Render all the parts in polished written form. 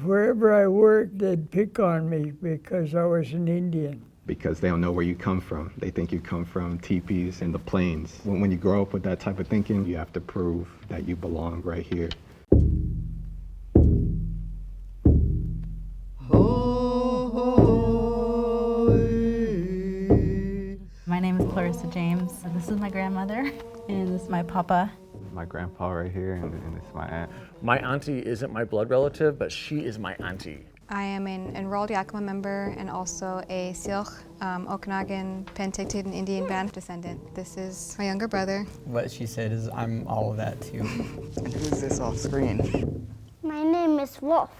Wherever I worked, they'd pick on me because I was an Indian. Because they don't know where you come from. They think you come from teepees in the plains. When you grow up with that type of thinking, you have to prove that you belong right here. My name is Clarissa James. This is my grandmother, and this is my papa. My grandpa right here, and this is my aunt. My auntie isn't my blood relative, but she is my auntie. I am an enrolled Yakima member and also a Syilx, Okanagan, Penticton Indian band descendant. This is my younger brother. What she said is I'm all of that too. And who's this off screen? My name is Wolf.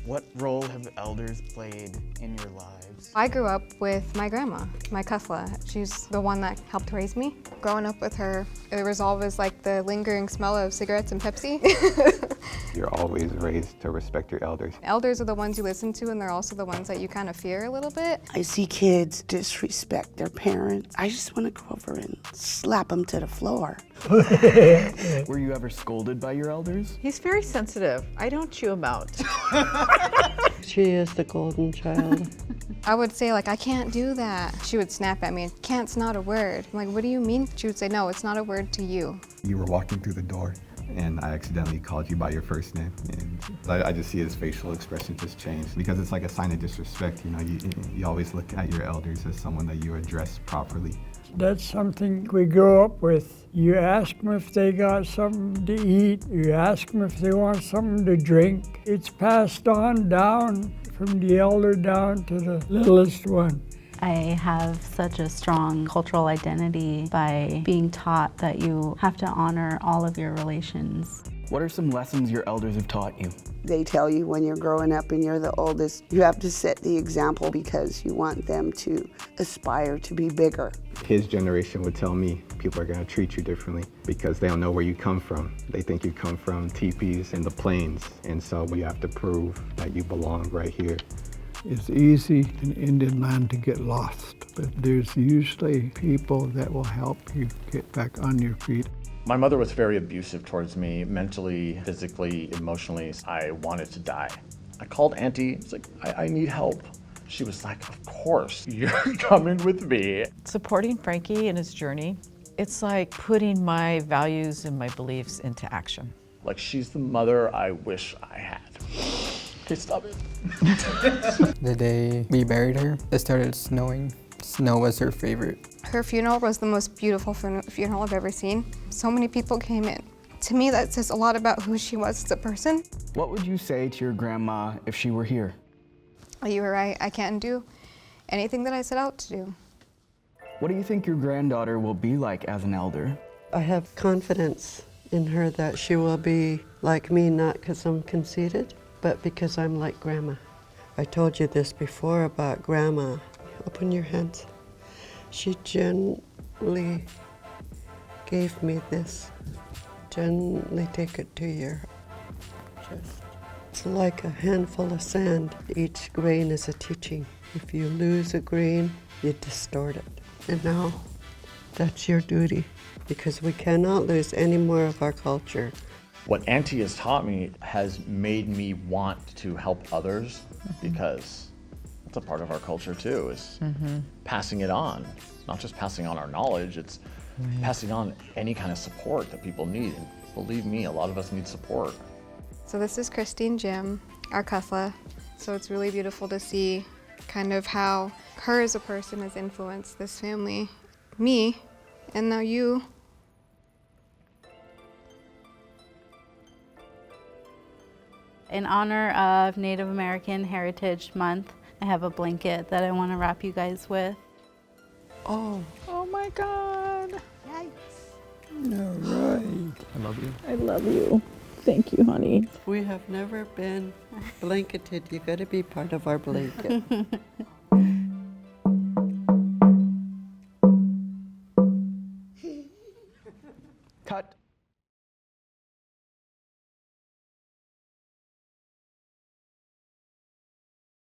What role have elders played in your lives? I grew up with my grandma, my Kuthla. She's the one that helped raise me. Growing up with her, it was always like the lingering smell of cigarettes and Pepsi. You're always raised to respect your elders. Elders are the ones you listen to, and they're also the ones that you kind of fear a little bit. I see kids disrespect their parents. I just want to go over and slap them to the floor. Were you ever scolded by your elders? He's very sensitive. I don't chew him out. She is the golden child. I would say, like, I can't do that. She would snap at me, can't's not a word. I'm like, what do you mean? She would say, no, it's not a word to you. You were walking through the door, and I accidentally called you by your first name. And I just see his facial expression just change because it's like a sign of disrespect. You know, you always look at your elders as someone that you address properly. That's something we grow up with. You ask them if they got something to eat. You ask them if they want something to drink. It's passed on down from the elder down to the littlest one. I have such a strong cultural identity by being taught that you have to honor all of your relations. What are some lessons your elders have taught you? They tell you when you're growing up and you're the oldest, you have to set the example because you want them to aspire to be bigger. His generation would tell me people are going to treat you differently because they don't know where you come from. They think you come from teepees in the plains, and so you have to prove that you belong right here. It's easy in Indian land to get lost, but there's usually people that will help you get back on your feet. My mother was very abusive towards me, mentally, physically, emotionally. I wanted to die. I called Auntie, it's like, I need help. She was like, of course, you're coming with me. Supporting Frankie in his journey, it's like putting my values and my beliefs into action. Like, she's the mother I wish I had. Okay, stop it. The day we buried her, it started snowing. Snow was her favorite. Her funeral was the most beautiful funeral I've ever seen. So many people came in. To me, that says a lot about who she was as a person. What would you say to your grandma if she were here? You were right, I can't do anything that I set out to do. What do you think your granddaughter will be like as an elder? I have confidence in her that she will be like me, not because I'm conceited, but because I'm like Grandma. I told you this before about Grandma. Open your hands. She gently gave me this. Gently take it to your chest. It's like a handful of sand. Each grain is a teaching. If you lose a grain, you distort it. And now, that's your duty, because we cannot lose any more of our culture. What Auntie has taught me has made me want to help others because it's a part of our culture too, is passing it on. Not just passing on our knowledge, it's passing on any kind of support that people need. And believe me, a lot of us need support. So this is Christine Jim, our Kuthla. So it's really beautiful to see kind of how her as a person has influenced this family, me, and now you. In honor of Native American Heritage Month, I have a blanket that I want to wrap you guys with. Oh, Oh my God. All right. I love you. I love you. Thank you, honey. we have never been blanketed. You gotta be part of our blanket.